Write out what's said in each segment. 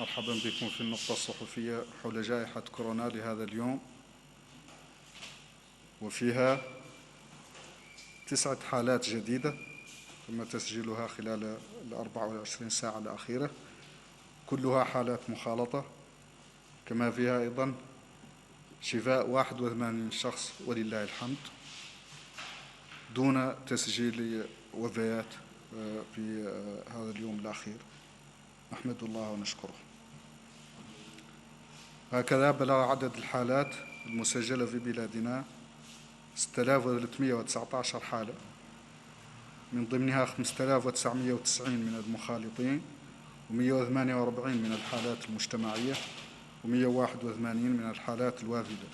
مرحبا بكم في النقطة الصحفية حول جائحة كورونا لهذا اليوم، وفيها 9 حالات جديدة تم تسجيلها خلال 24 ساعة الأخيرة، كلها حالات مخالطة. كما فيها أيضا شفاء 81 شخص ولله الحمد دون تسجيل وفيات في هذا اليوم الأخير، نحمد الله ونشكره. هكذا بلغ عدد الحالات المسجلة في بلادنا 6319 حالة، من ضمنها 5990 من المخالطين، و148 من الحالات المجتمعية، و181 من الحالات الوافدة.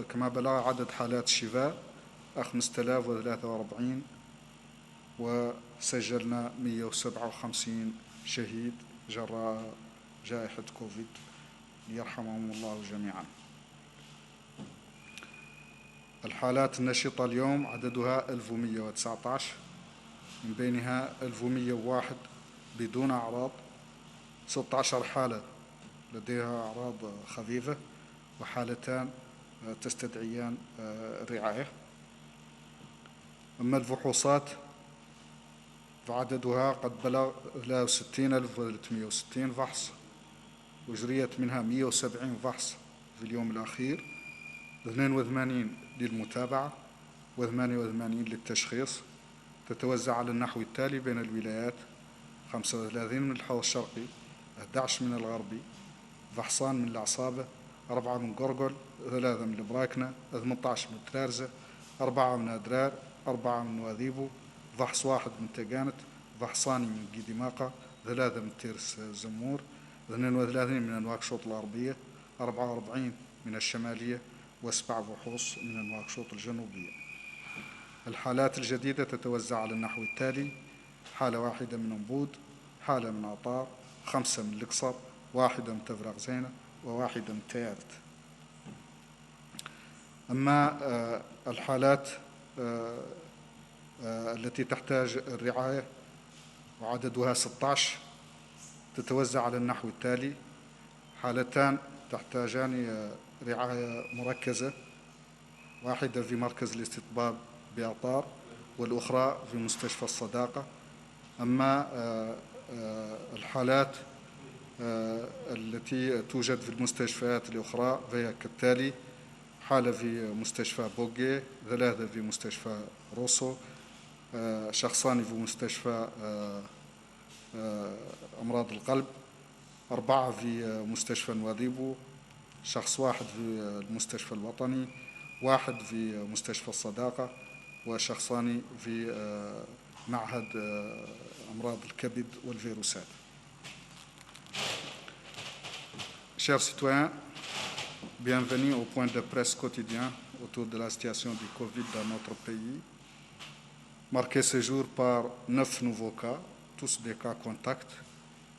كما بلغ عدد حالات الشفاء 5043، وسجلنا 157 شهيد جراء جائحة كوفيد، ليرحمهم الله جميعا. الحالات النشطة اليوم عددها 1119، من بينها 1101 بدون أعراض، 16 حالة لديها أعراض خفيفة، وحالتان تستدعيان الرعاية. أما الفحوصات فعددها قد بلغ 63360 فحص، وجريت منها 170 فحص في اليوم الأخير، 82 للمتابعة و88 للتشخيص. تتوزع على النحو التالي بين الولايات: 35 من الحوض الشرقي، 11 من الغربي، فحصان من العصابة، 4 من قرقل، 3 من البراكنة، 18 من ترارزة، 4 من أدرار، 4 من واديبو، فحص 1 من تقانت، فحصاني من قيدماقة، 3 من تيرس زمور، 32 من نواكشوط الغربية، 44 من الشمالية، و7 فحوص من نواكشوط الجنوبية. الحالات الجديدة تتوزع على النحو التالي: حالة 1 من أنبود، حالة من عطار، 5 من القصر، 1 من تفرق زينة، و1 من تيارت. أما الحالات التي تحتاج الرعاية وعددها 16 تتوزع على النحو التالي: حالتان تحتاجان رعاية مركزة، 1 في مركز الاستطباب بأطار، والأخرى في مستشفى الصداقة. أما الحالات التي توجد في المستشفيات الأخرى فهي كالتالي: حالة في مستشفى بوغي، 3 في مستشفى روسو، شخصان في مستشفى أمراض القلب، 4 في مستشفى نواذيبو، شخص 1 في المستشفى الوطني، 1 في مستشفى الصداقة، وشخصان في معهد أمراض الكبد والفيروسات. Chers citoyens, bienvenue au point de presse quotidien autour de la situation du Covid dans notre pays, marqué ce jour par 9 nouveaux cas, tous des cas contacts,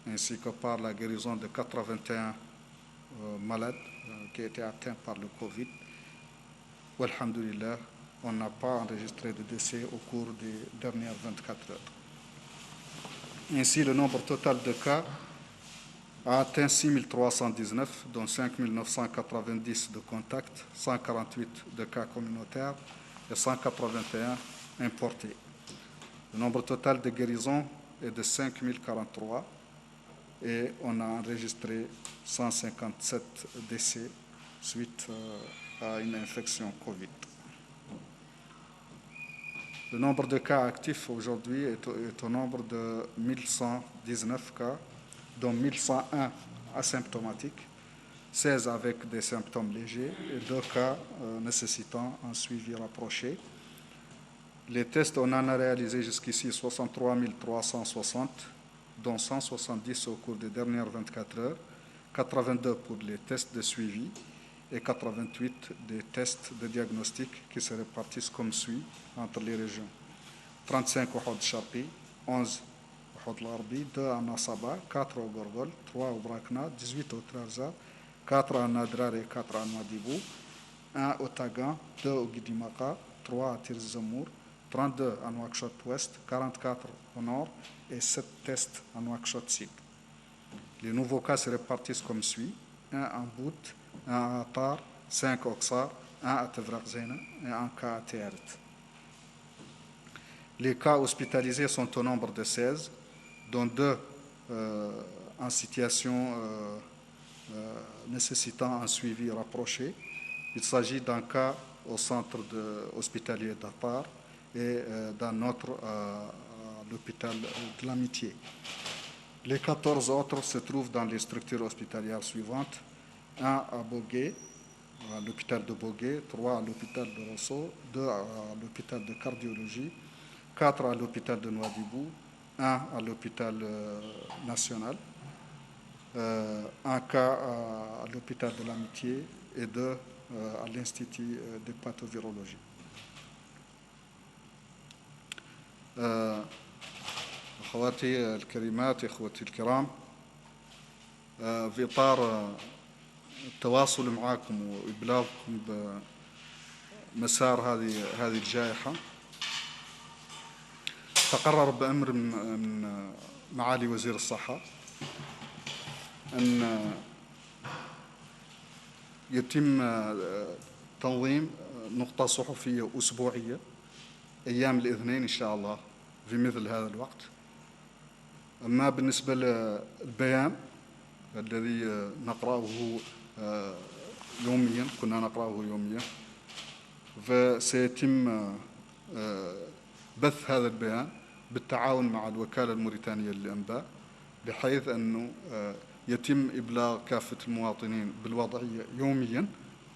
ainsi que par la guérison de 81 malades qui étaient atteints par le Covid. Walhamdulillah, on n'a pas enregistré de décès au cours des dernières 24 heures. Ainsi, le nombre total de cas a atteint 6319, dont 5990 de contacts, 148 de cas communautaires et 181 importés. Le nombre total de guérisons est de 5043 et on a enregistré 157 décès suite à une infection Covid. Le nombre de cas actifs aujourd'hui est au nombre de 1119 cas, dont 1101 asymptomatiques, 16 avec des symptômes légers et 2 cas nécessitant un suivi rapproché. Les tests, on en a réalisé jusqu'ici 63 360, dont 170 au cours des dernières 24 heures, 82 pour les tests de suivi et 88 des tests de diagnostic qui se répartissent comme suit entre les régions: 35 au Hod Sharqi, 11 au Hod Larbi, 2 à Nasaba, 4 au Gorgol, 3 au Brakna, 18 au Trarza, 4 à Nadrar et 4 à Nouadhibou, 1 au Tagan, 2 au Guidimaka, 3 à Tirzamour, 32 à Nouakchott Ouest, 44 au nord et 7 tests à Nouakchott Sud. Les nouveaux cas se répartissent comme suit: 1 à Bout, 1 à Tar, 5 à Oksar, 1 à Tevrakzena et 1 cas à Teret. Les cas hospitalisés sont au nombre de 16, dont 2 en situation nécessitant un suivi rapproché. Il s'agit d'un cas au centre hospitalier d'Atar et d'un autre à l'hôpital de l'Amitié. Les 14 autres se trouvent dans les structures hospitalières suivantes: 1 à Bogué, à l'hôpital de Bogué, 3 à l'hôpital de Rosso, 2 à l'hôpital de cardiologie, 4 à l'hôpital de Nouadhibou, 1 à l'hôpital national, 1 cas à l'hôpital de l'Amitié et 2 à l'Institut de pathovirologie. أخواتي الكريمات، إخوتي الكرام، في إطار التواصل معكم وإبلاغكم بمسار هذه الجائحة، تقرر بأمر من معالي وزير الصحة أن يتم تنظيم نقطة صحفية أسبوعية أيام الاثنين إن شاء الله في مثل هذا الوقت. أما بالنسبة للبيان الذي نقرأه يوميا، كنا نقرأه يوميا، فسيتم بث هذا البيان بالتعاون مع الوكالة الموريتانية للأنباء، بحيث أنه يتم إبلاغ كافة المواطنين بالوضعية يوميا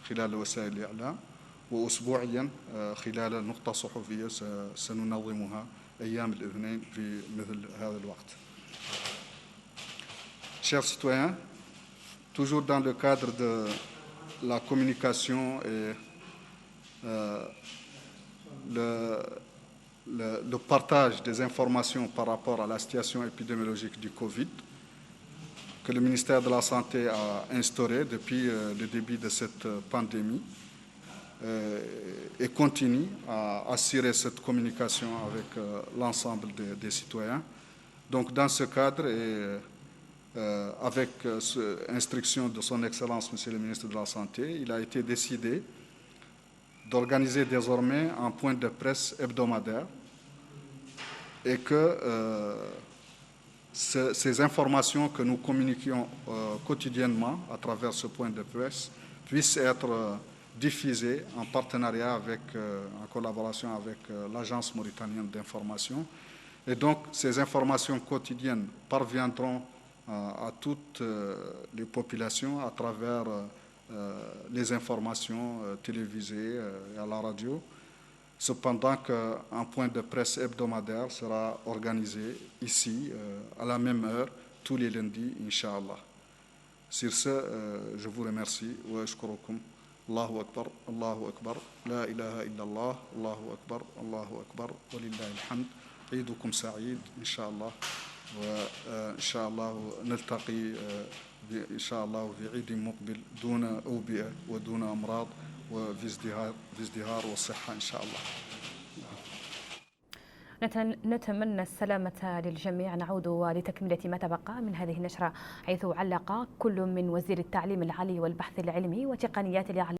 خلال وسائل الإعلام، وأسبوعيا خلال نقطة صحفية سننظمها أيام الاثنين في مثل هذا الوقت. Chers citoyens, toujours dans le cadre de la communication et le partage des informations par rapport à la situation épidémiologique du Covid, que le ministère de la Santé a instauré depuis le début de cette pandémie, et continue à assurer cette communication avec l'ensemble des citoyens. Donc dans ce cadre et avec instruction de son Excellence Monsieur le ministre de la Santé, il a été décidé d'organiser désormais un point de presse hebdomadaire et que ces informations que nous communiquions quotidiennement à travers ce point de presse puissent être diffusées en partenariat avec, en collaboration avec l'Agence mauritanienne d'information. Et donc, ces informations quotidiennes parviendront à toutes les populations à travers les informations télévisées et à la radio. Cependant qu'un point de presse hebdomadaire sera organisé ici à la même heure tous les lundis, Inch'Allah. Sur ce, je vous remercie. Wa ashkurukum. Allahu Akbar, Allahu Akbar, la ilaha illallah, Allahu Akbar, Allahu Akbar, walillahi alhamd. عيدكم سعيد إن شاء الله، وإن شاء الله نلتقي إن شاء الله في عيد مقبل دون أوبئة ودون أمراض وفي ازدهار والصحة إن شاء الله. نتمنى السلامة للجميع. نعود لتكملة ما تبقى من هذه النشرة، حيث علق كل من وزير التعليم العالي والبحث العلمي وتقنيات الإعلام